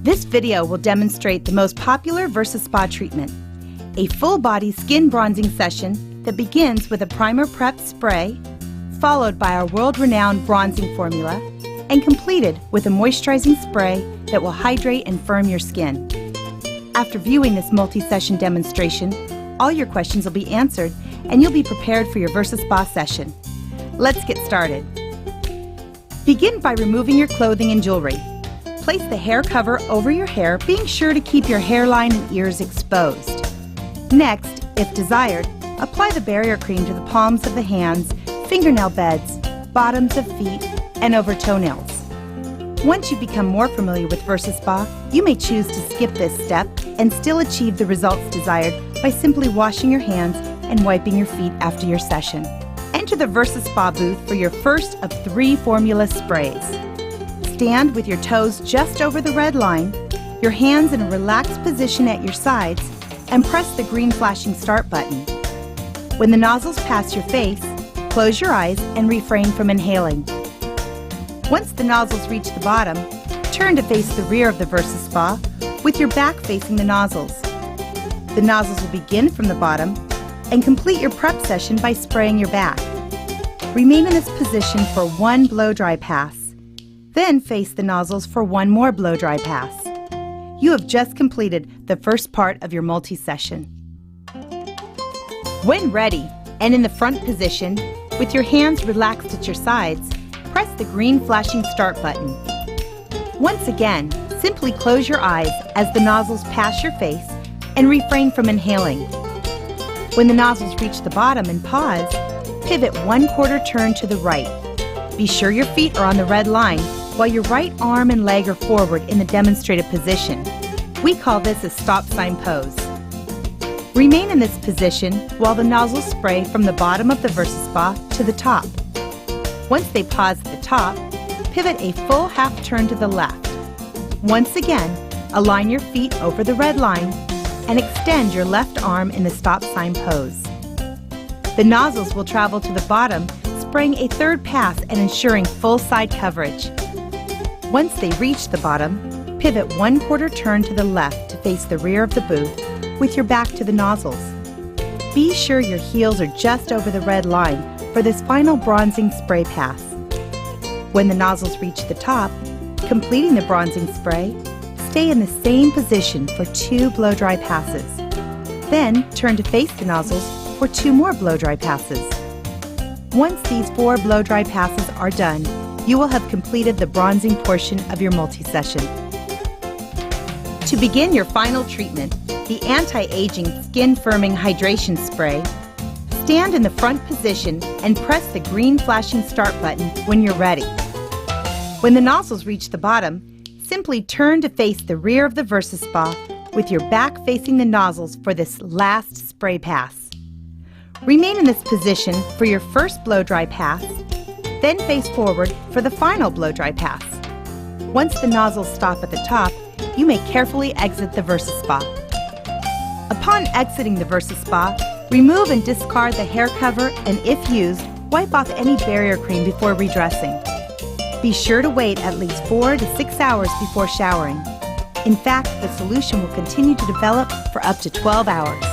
This video will demonstrate the most popular VersaSpa treatment, a full-body skin bronzing session that begins with a primer prep spray, followed by our world-renowned bronzing formula, and completed with a moisturizing spray that will hydrate and firm your skin. After viewing this multi-session demonstration, all your questions will be answered and you'll be prepared for your VersaSpa session. Let's get started. Begin by removing your clothing and jewelry. Place the hair cover over your hair, being sure to keep your hairline and ears exposed. Next, if desired, apply the barrier cream to the palms of the hands, fingernail beds, bottoms of feet, and over toenails. Once you become more familiar with VersaSpa, you may choose to skip this step and still achieve the results desired by simply washing your hands and wiping your feet after your session. Enter the VersaSpa booth for your first of 3 formula sprays. Stand with your toes just over the red line, your hands in a relaxed position at your sides, and press the green flashing start button. When the nozzles pass your face, close your eyes and refrain from inhaling. Once the nozzles reach the bottom, turn to face the rear of the VersaSpa with your back facing the nozzles. The nozzles will begin from the bottom and complete your prep session by spraying your back. Remain in this position for 1 blow-dry pass. Then face the nozzles for 1 more blow-dry pass. You have just completed the first part of your multi-session. When ready and in the front position, with your hands relaxed at your sides, press the green flashing start button. Once again, simply close your eyes as the nozzles pass your face and refrain from inhaling. When the nozzles reach the bottom and pause, pivot 1/4 turn to the right. Be sure your feet are on the red line while your right arm and leg are forward in the demonstrated position. We call this a stop sign pose. Remain in this position while the nozzles spray from the bottom of the VersaSpa to the top. Once they pause at the top, pivot a full half turn to the left. Once again, align your feet over the red line and extend your left arm in the stop sign pose. The nozzles will travel to the bottom, spraying a 3rd pass and ensuring full side coverage. Once they reach the bottom, pivot 1/4 turn to the left to face the rear of the booth with your back to the nozzles. Be sure your heels are just over the red line for this final bronzing spray pass. When the nozzles reach the top, completing the bronzing spray, stay in the same position for 2 blow-dry passes. Then turn to face the nozzles for 2 more blow-dry passes. Once these 4 blow-dry passes are done, you will have completed the bronzing portion of your multi-session. To begin your final treatment, the anti-aging skin firming hydration spray, stand in the front position and press the green flashing start button when you're ready. When the nozzles reach the bottom, simply turn to face the rear of the VersaSpa with your back facing the nozzles for this last spray pass. Remain in this position for your first blow-dry pass, then face forward for the final blow-dry pass. Once the nozzles stop at the top, you may carefully exit the VersaSpa. Upon exiting the VersaSpa, remove and discard the hair cover and, if used, wipe off any barrier cream before redressing. Be sure to wait at least 4 to 6 hours before showering. In fact, the solution will continue to develop for up to 12 hours.